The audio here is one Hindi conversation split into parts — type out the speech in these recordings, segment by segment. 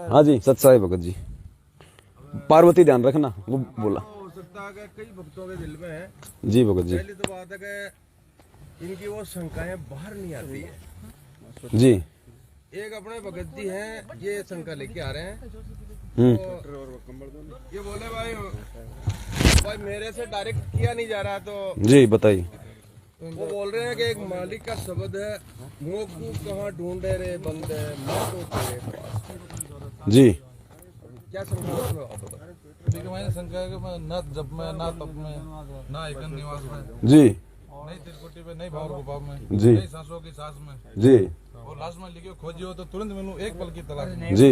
हाँ जी सत्साई भगत जी, पार्वती ध्यान रखना, वो बोला। हो सकता है कि कई भक्तों के दिल में है। जी भगत जी। पहली तो बात है कि इनकी वो शंकाएं बाहर नहीं आती है। जी। एक अपने भगत जी हैं, ये शंका लेके आ रहे हैं। तो ये बोले भाई मेरे से डायरेक्ट किया नहीं जा रहा, तो जी बताइए। वो बोल रहे हैं कि एक मालिक का शब्द है, मोकू कहाँ ढूंढे रे बंदे, मैं तो तेरे पास। जी क्या शंका है उसमें? देखिए मैंने शंका है कि मैं ना जब में ना तप में ना एकन निवास में जी नहीं त्रिकुटी में नहीं भावर गोपाल में जी नहीं सांसों की सांस में जी और लास्ट में लिखियो खोजियो तो तुरंत मिलूं एक पल की तलाश में। जी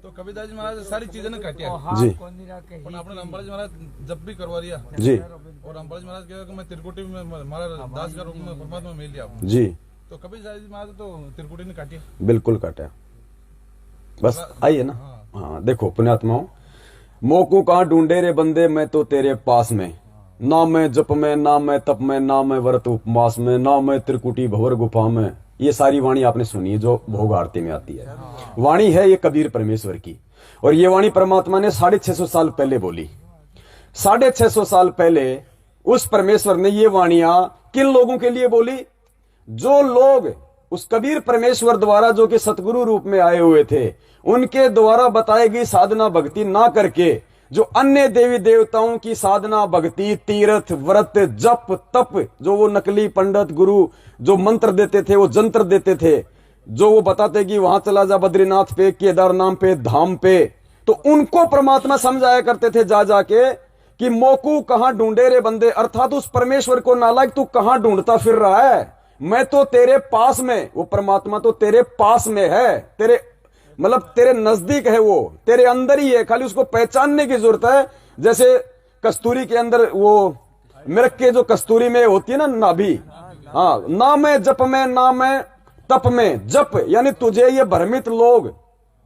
तो कबीरदास जी महाराज सारी चीजें ने काटिया जी और अपने रामपाल जी महाराज जब भी करवा रिया जी और रामपाल जी महाराज कहा कि मैं त्रिकुटी में हमारा दास का रूप में परमात्मा मिल लिया आपने। जी तो कबीरदास जी महाराज तो त्रिकुटी ने काटिया। बिल्कुल काटा। बस आइए ना। हाँ देखो पुण्यात्माओं, मोकू कहाँ ढूंढे रे बंदे, मैं तो तेरे पास में, ना मैं जप में ना मैं तप में ना मैं व्रत उपवास में ना मैं त्रिकुटी भंवर गुफा में। ये सारी वाणी आपने सुनी है जो भोग आरती में आती है। वाणी है ये कबीर परमेश्वर की, और ये वाणी परमात्मा ने 650 साल पहले बोली। 650 साल पहले उस परमेश्वर ने ये वाणियां किन लोगों के लिए बोली? जो लोग उस कबीर परमेश्वर द्वारा जो कि सतगुरु रूप में आए हुए थे, उनके द्वारा बताई गई साधना भक्ति ना करके जो अन्य देवी देवताओं की साधना भक्ति तीर्थ व्रत जप तप, जो वो नकली पंडित गुरु जो मंत्र देते थे, वो जंत्र देते थे, जो वो बताते कि वहां चला जा बद्रीनाथ पे, केदारनाथ पे, धाम पे, तो उनको परमात्मा समझाया करते थे जा जाके कि मोकू कहां ढूंढे रे बंदे, अर्थात उस परमेश्वर को नालायक तू कहां ढूंढता फिर रहा है, मैं तो तेरे पास में, वो परमात्मा तो तेरे पास में है, तेरे मतलब तेरे नजदीक है, वो तेरे अंदर ही है, खाली उसको पहचानने की जरूरत है। जैसे कस्तूरी के अंदर वो मिर्ग के जो कस्तूरी में होती है ना नाभि, हाँ, ना मैं जप में ना मैं तप में, जप यानी तुझे ये भ्रमित लोग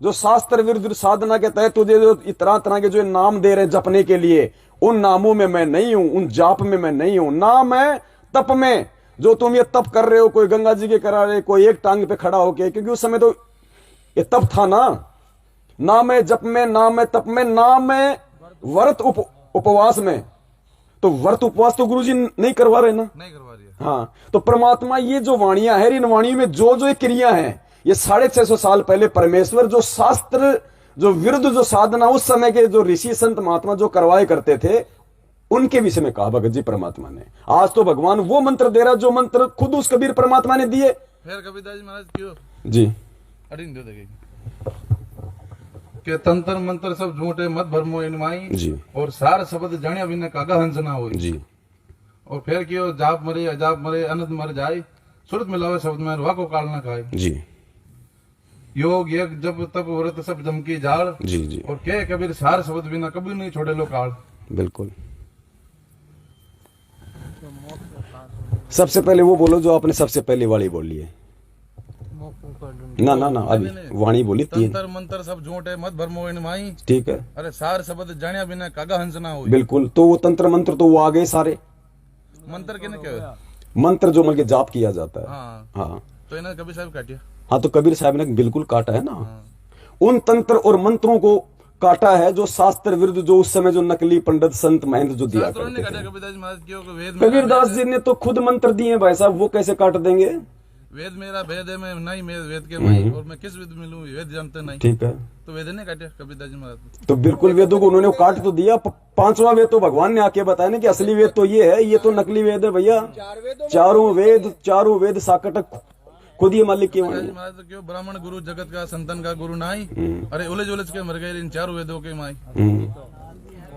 जो शास्त्र विरुद्ध साधना के तहत तुझे जो तरह तरह के जो नाम दे रहे हैं जपने के लिए, उन नामों में मैं नहीं हूं, उन जाप में मैं नहीं हूं। ना मैं तप में, जो तुम ये तप कर रहे हो, कोई गंगा जी के करा रहे, कोई एक टांग पे खड़ा होके, क्योंकि उस समय तो ये तप था ना। ना मैं जप में ना मैं तप में ना मैं व्रत उपवास में, तो व्रत उपवास तो गुरुजी नहीं करवा रहे ना, नहीं करवा रही है। हाँ, तो परमात्मा ये जो वाणियां है, इन वाणियों में जो जो क्रिया है, ये 650 साल पहले परमेश्वर जो शास्त्र जो विरुद्ध जो साधना उस समय के जो ऋषि संत महात्मा जो करवाए करते थे, उनके विषय में कहा भगत जी परमात्मा ने। आज तो भगवान वो मंत्र दे रहा जो मंत्र खुद उस कबीर परमात्मा ने दिए। फिर कबीरदास जी महाराज क्यों जी अड़िन दो देखेगी के तंत्र मंत्र सब झूठे मत भरमो इनमाई जी और सार शब्द जानिया बिना कागा हंस ना हो जी। और फिर क्यों जाप मरे अजाप मरे अनंत मर जाए, सुरत मिलावे शब्द में रुआ को काल ना खाए। जी योग यज्ञ जप तप व्रत सब जम की जाड़ जी जी और के कबीर सार शब्द बिना कभी नहीं छोड़े लो काल। बिल्कुल। सबसे पहले वो बोलो जो आपने सबसे पहले वाली बोली है। ना ना ना अभी वाणी बोली 3। तंत्र मंत्र सब झूठे मत भरमो इनमाई, ठीक है, अरे सार शब्द जानिया बिना कागा हंस ना हो। बिल्कुल। तो वो तंत्र मंत्र तो वो आ गए सारे। मंत्र के क्या मंत्र जो मतलब जाप किया जाता है, हाँ हाँ तो इन्हें कबीर साहब काटिया। हाँ, तो कबीर साहब ने बिल्कुल काटा है ना। उन तंत्र और मंत्रों को काटा है जो शास्त्र विरुद्ध, जो उस समय जो नकली पंडित संत महंत जो दिया शास्त्रों ने करते काटा थे। कबीरदास महाराज क्यों कि वेद कबीरदास जी ने तो खुद मंत्र दिए भाई साहब, वो कैसे काट देंगे? वेद मेरा भेद है, मैं नहीं मैं वेद के भाई, और मैं किस वेद मिलूं वेद जानते नहीं। ठीक है, तो वेद ने काटे कबीरदास जी महाराज। तो बिल्कुल वेदों को उन्होंने काट तो दिया। 5वां वेद तो भगवान ने आके बताया ना कि असली वेद तो ये है, ये तो नकली वेद है भैया। चारों वेद साकट खुद ही मालिक की वाणी है। महाराज तो क्यों ब्राह्मण गुरु जगत का संतन का गुरु नाई, अरे उलझ उलझ के मर गए इन चारों वेदों के माई।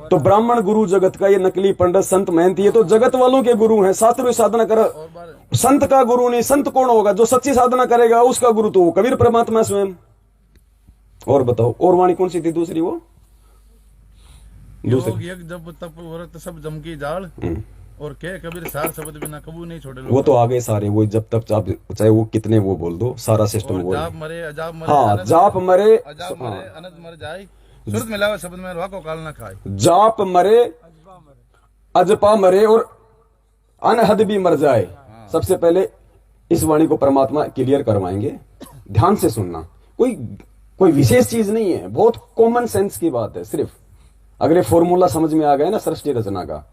तो ब्राह्मण गुरु जगत का, ये नकली पंडित संत महंत ये तो जगत वालों के गुरु हैं। शास्त्र साधना कर, संत का गुरु नहीं। संत कौन होगा? जो सच्ची साधना करेगा उसका गुरु तो कबीर परमात्मा स्वयं। और बताओ और वाणी कौन सी थी दूसरी? वो योग यज्ञ जप तप व्रत सब जम की जाल और के कबीर सार शब्द बिना कबू नहीं छोड़े। वो तो आ गए सारे, वो जब तक चाहे वो कितने वो बोल दो, सारा सिस्टम वो। जाप मरे अजाप मरे, हाँ, जाप मरे अजाप मरे अनंत मर जाए, सुरत मिलावे शब्द में रुआ को काल ना खाए। जाप मरे अजपा मरे और अनहद भी मर जाए। सबसे पहले इस वाणी को परमात्मा क्लियर करवाएंगे, ध्यान से सुनना। कोई कोई विशेष चीज नहीं है, बहुत कॉमन सेंस की बात है। सिर्फ अगर ये फॉर्मूला समझ में आ गया ना सृष्टि रचना का,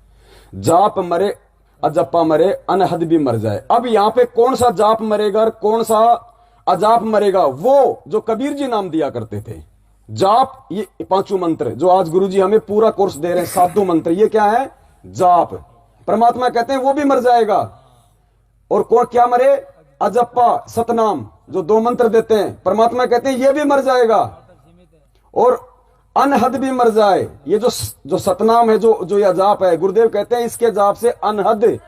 जाप मरे अजप्पा मरे अनहद भी मर जाए। अब यहां पे कौन सा जाप मरेगा और कौन सा अजाप मरेगा, वो जो कबीर जी नाम दिया करते थे। जाप ये पांचों मंत्र जो आज गुरुजी हमें पूरा कोर्स दे रहे हैं, सातों मंत्र, ये क्या है? जाप। परमात्मा कहते हैं वो भी मर जाएगा। और कौन क्या मरे? अजप्पा सतनाम जो 2 मंत्र देते हैं, परमात्मा कहते हैं ये भी मर जाएगा। और अनहद भी मर जाए। ये जो सतनाम है, जो यह जाप है, गुरुदेव कहते हैं इसके जाप से अनहद।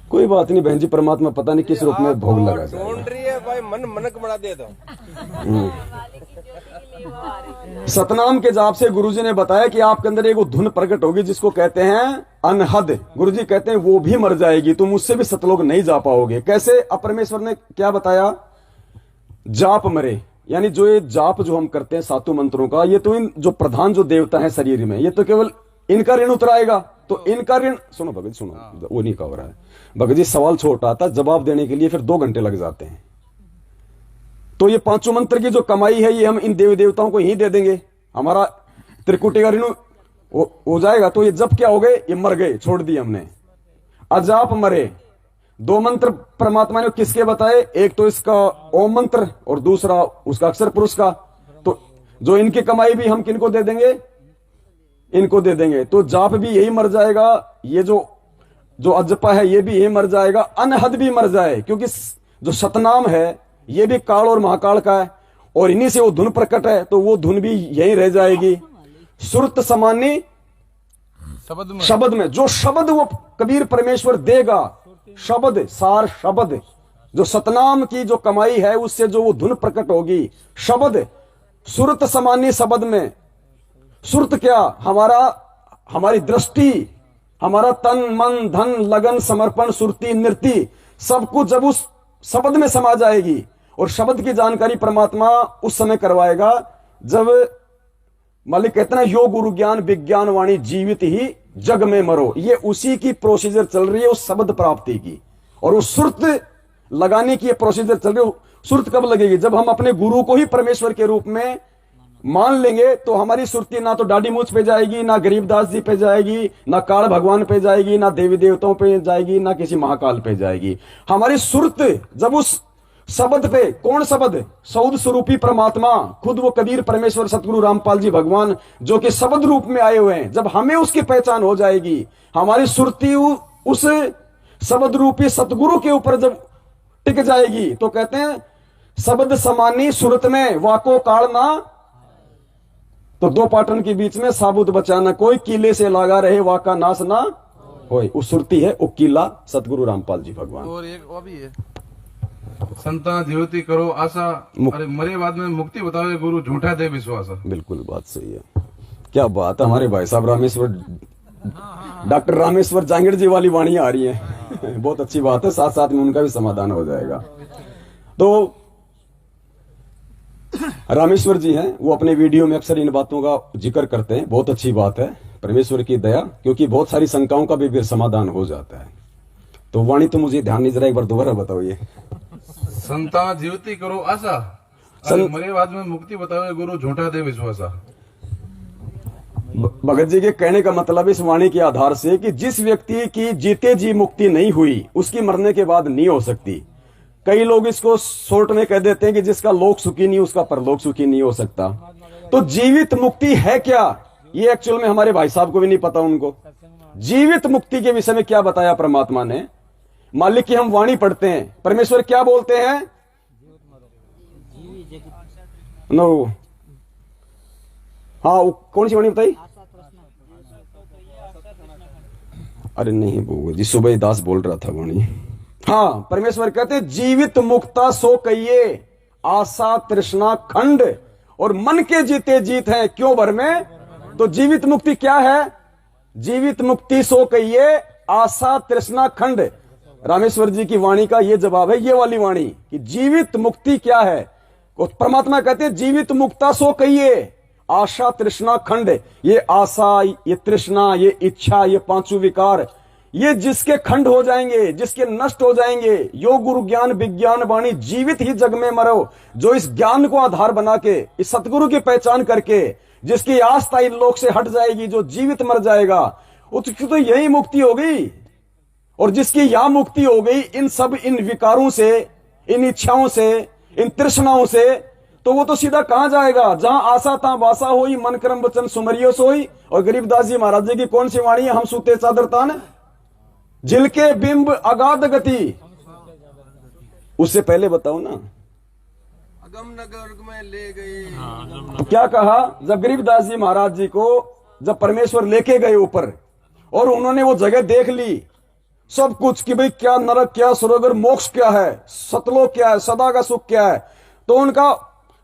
कोई बात नहीं बहन जी, परमात्मा पता नहीं किस रूप में भोग लगा जाएगा। ढूंढ रही है भाई, मन मनक बना दे दो। सतनाम के जाप से गुरुजी ने बताया कि आपके अंदर एक धुन प्रकट होगी जिसको कहते हैं अनहद। गुरुजी कहते हैं वो भी मर जाएगी, तुम उससे भी सतलोक नहीं जा पाओगे। कैसे? अपरमेश्वर ने क्या बताया? जाप मरे, यानी जो ये जाप जो हम करते हैं सातों मंत्रों का, ये तो इन जो प्रधान जो देवता है शरीर में, ये तो केवल इनका ऋण उतराएगा। तो इनका ऋण, सुनो भगत सुनो, वो नहीं कह रहा है भगत जी, सवाल छोटा था, जवाब देने के लिए फिर 2 घंटे लग जाते हैं। तो ये पांचों मंत्र की जो कमाई है ये हम इन देवी देवताओं को ही दे देंगे, हमारा त्रिकुटी का ऋण हो जाएगा। तो ये जब क्या हो गए? ये मर गए, छोड़ दिए हमने। अजाप मरे, 2 मंत्र परमात्मा ने किसके बताए? एक तो इसका ओम मंत्र और दूसरा उसका अक्षर पुरुष का। तो जो इनकी कमाई भी हम किनको दे देंगे? इनको दे देंगे। तो जाप भी यही मर जाएगा, ये जो अजपा है ये भी यही मर जाएगा, अनहद भी मर जाए, क्योंकि जो सतनाम है ये भी काल और महाकाल का है और इन्हीं से वो धुन प्रकट है, तो वो धुन भी यही रह जाएगी। सुरत समानी शब्द में जो शब्द वो कबीर परमेश्वर देगा, शब्द सार शब्द, जो सतनाम की जो कमाई है उससे जो वो धुन प्रकट होगी, शब्द सुरत समानी शब्द में। सुरत क्या? हमारी दृष्टि, हमारा तन मन धन लगन समर्पण सुरती नृत्य सब कुछ जब उस शब्द में समा जाएगी। और शब्द की जानकारी परमात्मा उस समय करवाएगा जब मालिक कहते हैं योग गुरु ज्ञान विज्ञान वाणी जीवित ही जग में मरो। ये उसी की प्रोसीजर चल रही है उस शब्द प्राप्ति की, और उस सुरत लगाने की प्रोसीजर चल रही है। सुरत कब लगेगी? जब हम अपने गुरु को ही परमेश्वर के रूप में मान लेंगे, तो हमारी सुरती ना तो डाडी मूछ पे जाएगी, ना गरीबदास जी पे जाएगी, ना काल भगवान पे जाएगी, ना देवी देवताओं पे जाएगी, ना किसी महाकाल पे जाएगी। हमारी सुरत जब उस शब्द पे, कौन शब्द? सौद स्वरूपी परमात्मा, खुद वो कबीर परमेश्वर सतगुरु रामपाल जी भगवान जो कि शब्द रूप में आए हुए हैं, जब हमें उसकी पहचान हो जाएगी, हमारी सुरती उस शब्द रूपी सतगुरु के ऊपर जब टिक जाएगी, तो कहते हैं शब्द समानी सुरत में वाको काल ना। तो 2 पाटन के बीच में साबुत बचाना, कोई किले से लगा रहे वाका नाश ना होए। उस सुरती है वो किला सतगुरु रामपाल जी भगवान। और एक वो भी है, संता जीवती करो आशा, अरे मरे बाद में मुक्ति बताओ गुरु झूठा दे विश्वासा। बिल्कुल बात सही है। क्या बात है, हमारे भाई साहब रामेश्वर, डॉक्टर रामेश्वर जांगड़ जी वाली वाणी आ रही है। बहुत अच्छी बात है, साथ साथ में उनका भी समाधान हो जाएगा। तो रामेश्वर जी हैं, वो अपने वीडियो में अक्सर इन बातों का जिक्र करते हैं। बहुत अच्छी बात है, परमेश्वर की दया, क्योंकि बहुत सारी शंकाओं का भी समाधान हो जाता है। तो वाणी तो मुझे ध्यान नहीं, जरा एक बार दोबारा बताओ। ये संता जीवती करो आशा, अरे मरे बाद में मुक्ति बताओ गुरु झूठा दे विश्वासा। भगत जी के कहने का मतलब इस वाणी के आधार से कि जिस व्यक्ति की जीते जी मुक्ति नहीं हुई, उसकी मरने के बाद नहीं हो सकती। कई लोग इसको शॉर्ट में कह देते हैं कि जिसका लोक सुखी नहीं उसका परलोक सुखी नहीं हो सकता। तो जीवित मुक्ति है क्या, ये एक्चुअल में हमारे भाई साहब को भी नहीं पता। उनको जीवित मुक्ति के विषय में क्या बताया परमात्मा ने? मालिक की हम वाणी पढ़ते हैं, परमेश्वर क्या बोलते हैं? नो, हाँ, कौन सी वाणी बताई? अरे नहीं वो जी सुबह दास बोल रहा था वाणी। हाँ, परमेश्वर कहते जीवित मुक्ता सो कहिए आशा तृष्णा खंड, और मन के जीते जीत है क्यों भर में। तो जीवित मुक्ति क्या है? जीवित मुक्ति सो कहिए आशा तृष्णा खंड। रामेश्वर जी की वाणी का ये जवाब है, ये वाली वाणी कि जीवित मुक्ति क्या है। परमात्मा कहते हैं जीवित मुक्ता सो कहिए आशा तृष्णा खंड। ये आशा, ये तृष्णा, ये इच्छा, ये 5 विकार, ये जिसके खंड हो जाएंगे, जिसके नष्ट हो जाएंगे, योग गुरु ज्ञान विज्ञान वाणी जीवित ही जग में मरो, जो इस ज्ञान को आधार बना के, इस सतगुरु की पहचान करके, जिसकी आस्था इन लोक से हट जाएगी, जो जीवित मर जाएगा, उसकी तो यही मुक्ति हो गई। और जिसकी यहां मुक्ति हो गई इन सब इन विकारों से, इन इच्छाओं से, इन तृष्णाओं से, तो वो तो सीधा कहां जाएगा? जहां आशा ता वासा होई, मन कर्म वचन सुमरियो सोई। और गरीबदास जी महाराज जी की कौन सी वाणी है? हम सूते चादर तान, जिलके बिंब अगाध गति। उससे पहले बताओ ना, अगम नगर में ले गए। तो क्या कहा? जब गरीबदास जी महाराज जी को जब परमेश्वर लेके गए ऊपर और उन्होंने वो जगह देख ली सब कुछ कि भाई क्या नरक, क्या स्वर्ग और मोक्ष क्या है, सतलोक क्या है, सदा का सुख क्या है, तो उनका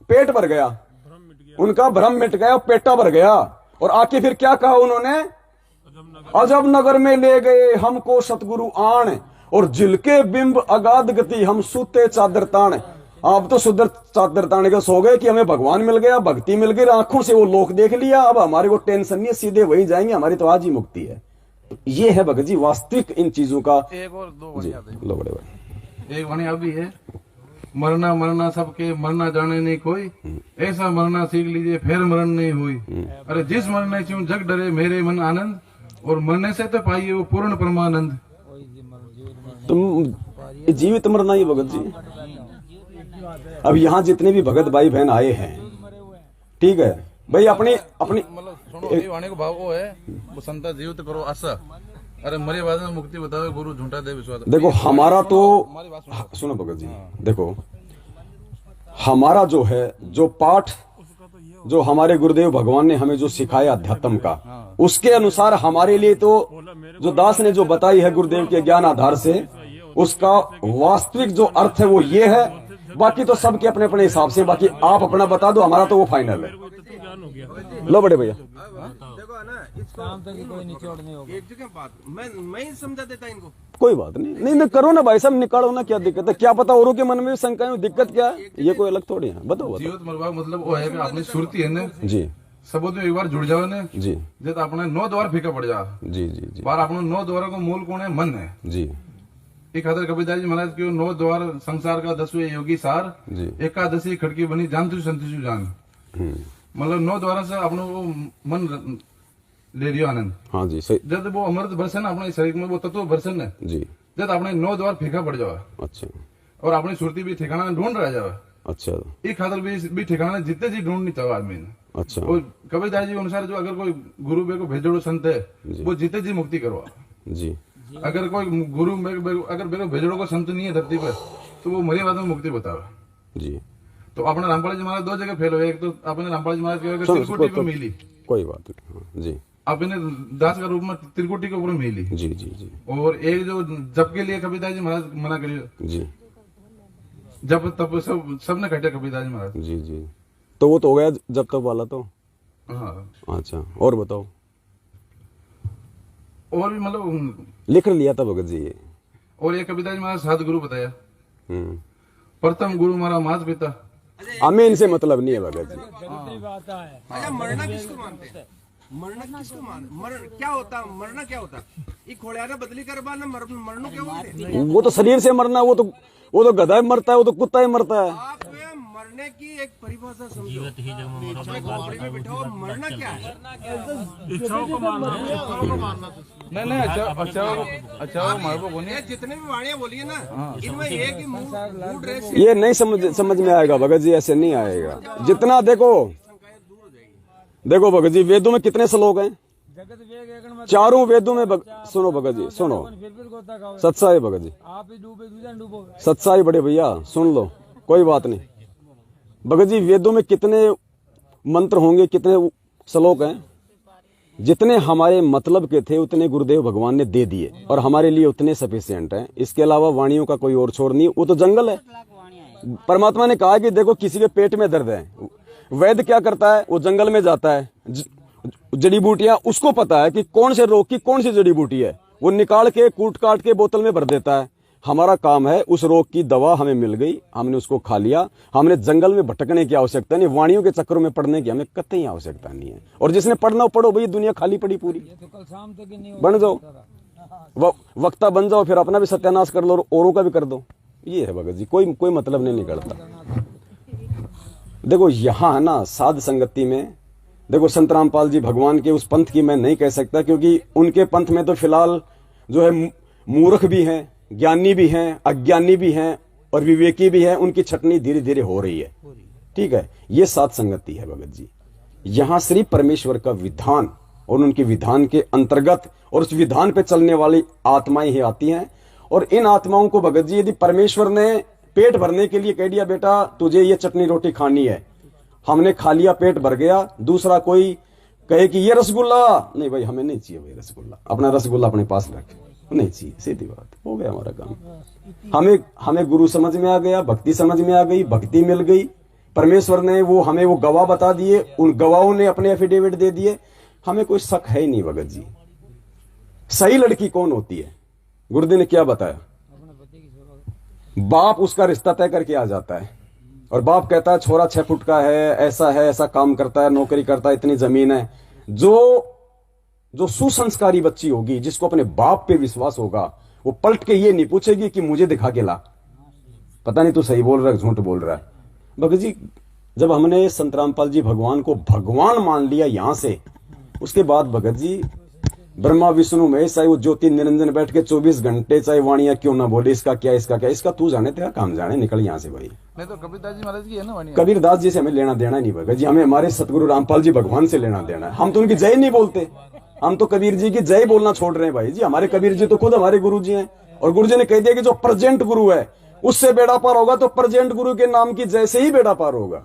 पेट भर गया, उनका भ्रम मिट गया, पेटा भर गया। और आके फिर क्या कहा उन्होंने? अजब नगर में ले गए हमको सतगुरु आण, और जिलके बिंब अगाध गति, हम सूते चादर ताण। आप तो सुधर चादर ताने के सो गए कि हमें भगवान मिल गया, भक्ति मिल गई, आंखों से वो लोक देख लिया, अब हमारे को टेंशन नहीं है, सीधे वही जाएंगे, हमारी तो आज ही मुक्ति है। तो ये है भगत जी वास्तविक इन चीजों का। एक और दो जी लो बड़े भाई, एक वाणी अभी है, मरना मरना सबके, मरना जाने नहीं कोई, ऐसा मरना सीख लीजिए फिर मरण नहीं हुई। अरे जिस मरने से जग डरे मेरे मन आनंद, और मरने से तो पाइए वो पूर्ण परमानंद। तुम जीवित मरना ही भगत जी। अब यहाँ जितने भी भगत भाई बहन आए हैं, ठीक है भाई, अपनी अपनी मतलब सुनो, ये वाणी को भाव वो है, वो संता जीवित करो आशा, अरे मरे बाद में मुक्ति बताओ, गुरु झूठा दे विश्वास। देखो हमारा तो सुनो भगत जी, देखो हमारा जो है, जो पाठ जो हमारे गुरुदेव भगवान ने हमें जो सिखाया अध्यात्म का, उसके अनुसार हमारे लिए तो जो दास ने जो बताई है गुरुदेव के ज्ञान आधार से, उसका वास्तविक जो अर्थ है वो ये है। बाकी तो सबके अपने अपने हिसाब से, बाकी आप अपना बता दो, हमारा तो वो फाइनल है। लो बड़े भैया, देखो ना, इसको एक जगह बात मैं ही समझा देता इनको। कोई बात नहीं, नहीं करो ना भाई साहब, निकालो ना, क्या दिक्कत है? क्या पता औरों के मन में शंका है, दिक्कत क्या है? ये कोई अलग थोड़ी है, बताओ। जीवित मरवा मतलब वो है कि आपने सुरती है ना जी, सब एक बार जुड़ जाओ ने जी, जब आपने 9 द्वार फीका पड़ जा, जी जी जी, बार आपने 9 द्वारों का मूल कौन है? मन है जी, एक खातर कबीरदास जी महाराज क्यों 9 द्वार संसार का 10वें योगी सार, जी, एकादशी खड़की बनी जानतु संतु जान। मतलब 9 द्वारा से अपने वो मन ले लियो आनंद। हाँ जी सही। जब वो अमृत भरसन अपने शरीर में वो तत्व भरसन है जी, जब अपने 9 द्वार फीका पड़ जावा, अच्छा और अपनी सुरती भी ठिकाना ढूंढ रह जावा, अच्छा एक खातर भी ठिकाना जितने जी ढूंढ नहीं चाहो आदमी ने। अच्छा, वो कबीरदास जी के अनुसार जो अगर कोई गुरु बे को भेजोड़ो संत है वो जीते जी मुक्ति करवा। जी, अगर कोई गुरु अगर बेको भेजोड़ो को संत नहीं है धरती पर, तो वो मरे बाद में मुक्ति बतावा। जी, तो अपने रामपाल जी महाराज 2 जगह फेल हुए, एक तो अपने रामपाल जी महाराज के त्रिकुटी पे मिली, कोई बात नहीं, हाँ, जी, अपने दास का रूप में त्रिकुटी के ऊपर मिली, जी जी जी, और एक जो जप के लिए कबीरदास जी महाराज मना करिए, जी, जब तब सबने कटे कबीरदास जी महाराज। जी जी, तो वो तो हो गया जब तक वाला तो। हाँ, अच्छा, और बताओ। और भी मतलब लिख लिया था भगत जी ये। और एक कबीरदास जी महाराज 7 गुरु बताया। हम्म, प्रथम गुरु हमारा माता पिता। हमें इनसे मतलब नहीं है भगत जी। अच्छा, मरना किसको मानते हैं? मरना किसको मानते? मरण क्या होता? मरना क्या होता? ये खोलियाना बदली करवा ना, मरनो क्या बोलते हैं? वो तो शरीर से मरना, वो तो गधा ही मरता है, वो तो कुत्ता ही मरता है। आप मरने की एक परिभाषा समझो। खोपड़ी में बिठाओ, मरना क्या है? नहीं अच्छा मार को ये जितने भी वाणियां बोली है ना, इनमें एक ही मूड रहे। ये नहीं समझ में आएगा भगत जी, ऐसे नहीं आएगा। जितना देखो भगत जी, वेदों में कितने श्लोक हैं? चारों वेदों में सुनो भगत जी, सुनो, सच्चाई भगत जी, सच्चाई बड़े भैया सुन लो, कोई बात नहीं। भगत जी वेदों में कितने मंत्र होंगे, कितने श्लोक हैं? जितने हमारे मतलब के थे उतने गुरुदेव भगवान ने दे दिए, और हमारे लिए उतने सफिशिएंट हैं। इसके अलावा वाणियों का कोई और छोर नहीं, वो तो जंगल है। परमात्मा ने कहा कि देखो किसी के पेट में दर्द है, वैद्य क्या करता है? वो जंगल में जाता है, जड़ी बूटियां, उसको पता है कि कौन से रोग की कौन सी जड़ी बूटी है, वो निकाल के कूट काट के बोतल में भर देता है। हमारा काम है, उस रोग की दवा हमें मिल गई, हमने उसको खा लिया, हमने जंगल में भटकने की आवश्यकता नहीं, वाणियों के चक्करों में पड़ने की हमें कतई आवश्यकता नहीं है। और जिसने पढ़ना पढ़ो भाई, दुनिया खाली पड़ी पूरी, बन जाओ। वक्ता बन जाओ, फिर अपना भी सत्यानाश कर लो और औरों का भी कर दो। ये है भगत जी, कोई मतलब नहीं निकलता। देखो यहाँ है ना साध संगति में, देखो संत रामपाल जी भगवान के उस पंथ की मैं नहीं कह सकता, क्योंकि उनके पंथ में तो फिलहाल जो है मूर्ख भी हैं, ज्ञानी भी हैं, अज्ञानी भी हैं और विवेकी भी हैं। उनकी छटनी धीरे धीरे हो रही है। ठीक है, ये साध संगति है भगत जी। यहां श्री परमेश्वर का विधान और उनके विधान के अंतर्गत और उस विधान पे चलने वाली आत्माएं ही आती हैं। और इन आत्माओं को भगत जी यदि परमेश्वर ने पेट भरने के लिए कह दिया बेटा तुझे ये चटनी रोटी खानी है, हमने खा लिया, पेट भर गया, दूसरा कोई कहे कि ये रसगुल्ला, नहीं भाई हमें नहीं चाहिए भाई रसगुल्ला, अपना रसगुल्ला अपने पास रखे, नहीं चाहिए, सीधी बात, हो गया हमारा काम। हमें गुरु समझ में आ गया, भक्ति समझ में आ गई, भक्ति मिल गई, परमेश्वर ने हमें वो गवाह बता दिए, उन गवाहों ने अपने एफिडेविट दे दिए, हमें कोई शक है ही नहीं भगत जी। सही लड़की कौन होती है? गुरुदेव ने क्या बताया? बाप उसका रिश्ता तय करके आ जाता है और बाप कहता है छोरा 6 फुट का है, ऐसा काम करता है, नौकरी करता है, इतनी जमीन है। जो सुसंस्कारी बच्ची होगी, जिसको अपने बाप पे विश्वास होगा, वो पलट के ये नहीं पूछेगी कि मुझे दिखा के ला, पता नहीं तू सही बोल रहा है झूठ बोल रहा है। भगत जी जब हमने संत रामपाल जी भगवान को भगवान मान लिया यहां से, उसके बाद भगत जी ब्रह्मा विष्णु महेश चाहे वो ज्योति निरंजन बैठ के 24 घंटे चाहे वाणियां क्यों ना बोले, इसका क्या इसका तू जाने, तेरा काम जाने, निकल यहां से भाई। नहीं तो कबीरदास जी महाराज की है ना वाणियां। कबीरदास जी से हमें लेना देना नहीं भगत जी, हमें हमारे सतगुरु रामपाल जी भगवान से लेना देना है। हम तो उनकी जय नहीं बोलते, हम तो कबीर जी की जय बोलना छोड़ रहे हैं भाई जी। हमारे कबीर जी तो खुद हमारे गुरु जी हैं और गुरु जी ने कह दिया कि जो प्रेजेंट गुरु है उससे बेड़ा पार होगा, तो प्रेजेंट गुरु के नाम की जय से ही बेड़ा पार होगा।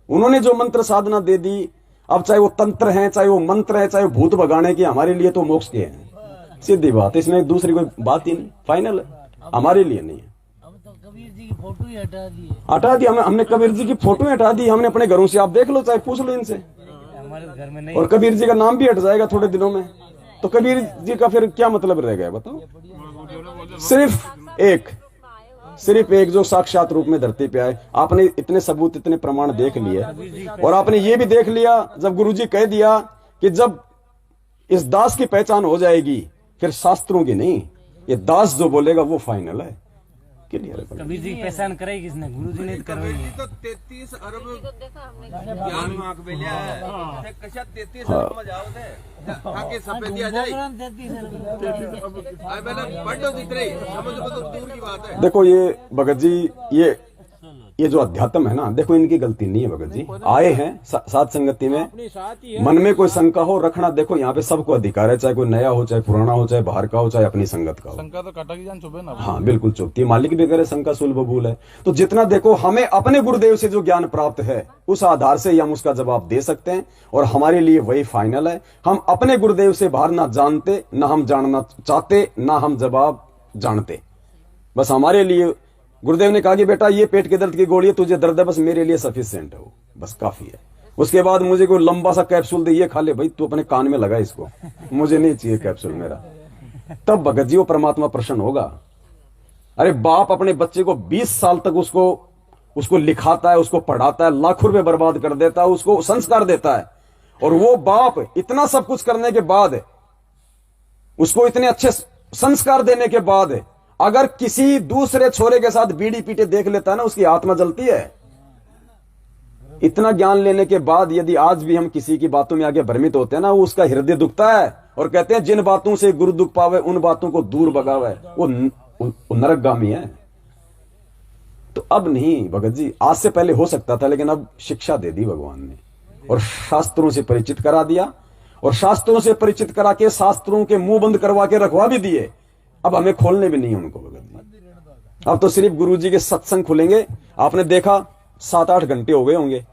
उन्होंने जो मंत्र साधना दे दी, अब चाहे वो तंत्र है, चाहे वो मंत्र है, चाहे वो भूत भगाने की, हमारे लिए तो मोक्ष के हैं, सीधी बात। इसमें दूसरी कोई बात ही नहीं, फाइनल है, हमारे लिए नहीं है। अब तो कबीर जी की फोटो ही हटा दी हमने कबीर जी की फोटो हटा दी हमने अपने घरों से। आप देख लो, चाहे पूछ लो इनसे, हमारे घर में नहीं। और कबीर जी का नाम भी हट जाएगा थोड़े दिनों में, तो कबीर जी का फिर क्या मतलब रह गया बताओ? सिर्फ एक जो साक्षात रूप में धरती पे आए। आपने इतने सबूत, इतने प्रमाण देख लिए, और आपने ये भी देख लिया जब गुरुजी कह दिया कि जब इस दास की पहचान हो जाएगी फिर शास्त्रों की नहीं, ये दास जो बोलेगा वो फाइनल है, क्लियर है। कबीर जी की पहचान कराई किसने? गुरु जी ने करवाई है। तो 33 अरब ज्ञान मांग बेलिया है, कशा 33 अरब में जाओ थे ताकि सफेदी आ जाए। मैंने पढ़ो जितने समझ को तो दूर की बात है। देखो ये भगत जी, ये जो अध्यात्म है ना, देखो इनकी गलती नहीं है भगत जी। आए हैं साध संगति में, मन में कोई शंका हो रखना, देखो यहाँ पे सबको अधिकार है, चाहे कोई नया हो, चाहे पुराना हो, चाहे बाहर का हो, चाहे अपनी संगत का हो। शंका तो काटा की जान चुभे ना। हाँ बिल्कुल चुभती, मालिक भी करे शंका सुल बबूल है। तो जितना देखो हमें अपने गुरुदेव से जो ज्ञान प्राप्त है उस आधार से ही हम उसका जवाब दे सकते हैं, और हमारे लिए वही फाइनल है। हम अपने गुरुदेव से बाहर ना जानते, ना हम जानना चाहते, ना हम जवाब जानते। बस हमारे लिए गुरुदेव ने कहा कि बेटा ये पेट के दर्द की गोली है, तुझे दर्द है, बस मेरे लिए सफिशिएंट है वो, बस काफी है। उसके बाद मुझे कोई लंबा सा कैप्सूल दे, ये खा ले भाई, तू अपने कान में लगा इसको, मुझे नहीं चाहिए कैप्सूल मेरा। तब भगत जी वो परमात्मा प्रसन्न होगा। अरे बाप अपने बच्चे को 20 साल तक उसको लिखाता है, उसको पढ़ाता है, लाखों रुपए बर्बाद कर देता है, उसको संस्कार देता है, और वो बाप इतना सब कुछ करने के बाद, उसको इतने अच्छे संस्कार देने के बाद अगर किसी दूसरे छोरे के साथ बीड़ी पीटे देख लेता है ना, उसकी आत्मा जलती है। इतना ज्ञान लेने के बाद यदि आज भी हम किसी की बातों में आगे भ्रमित होते हैं ना, वो उसका हृदय दुखता है, और कहते हैं जिन बातों से गुरु दुख पावे उन बातों को दूर भगावे, वो नरकगामी है। तो अब नहीं भगत जी, आज से पहले हो सकता था, लेकिन अब शिक्षा दे दी भगवान ने, और शास्त्रों से परिचित करा दिया, और शास्त्रों से परिचित करा के शास्त्रों के मुंह बंद करवा के रखवा भी दिए। अब हमें खोलने भी नहीं उनको भगत जी। अब तो सिर्फ गुरुजी के सत्संग खुलेंगे। आपने देखा 7-8 घंटे हो गए होंगे,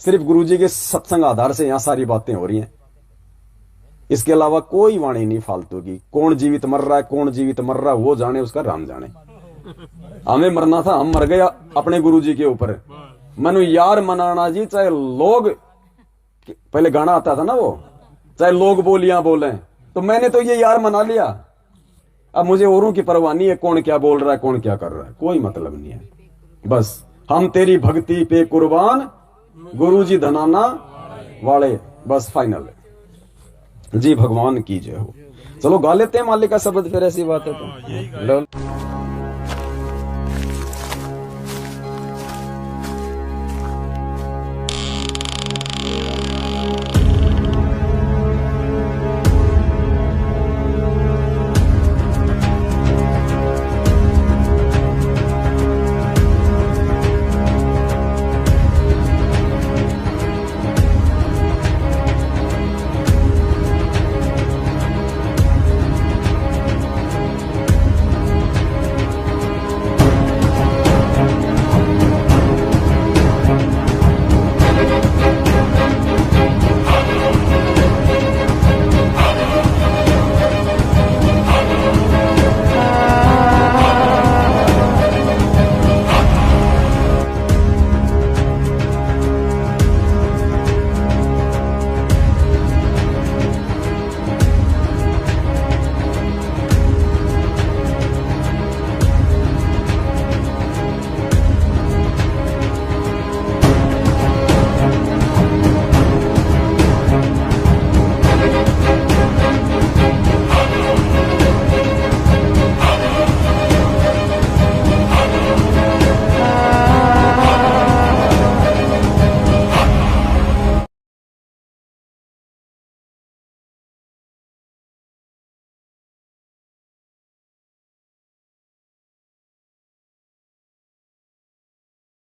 सिर्फ गुरुजी के सत्संग आधार से यहां सारी बातें हो रही हैं। इसके अलावा कोई वाणी नहीं फालतू की। कौन जीवित मर रहा है, कौन जीवित मर रहा है, वो जाने, उसका राम जाने। हमें मरना था, हम मर गए अपने गुरुजी के ऊपर। मनु यार मनाना जी, चाहे लोग, पहले गाना आता था ना वो, चाहे लोग बोलियां बोले, तो मैंने तो ये यार मना लिया। अब मुझे औरों की परवाह नहीं है, कौन क्या बोल रहा है, कौन क्या कर रहा है, कोई मतलब नहीं है। बस हम तेरी भक्ति पे कुर्बान, गुरुजी धनाना वाले, बस फाइनल है जी। भगवान की जय हो। चलो गा लेते हैं मालिक का शब्द फिर, ऐसी बात है तो लो।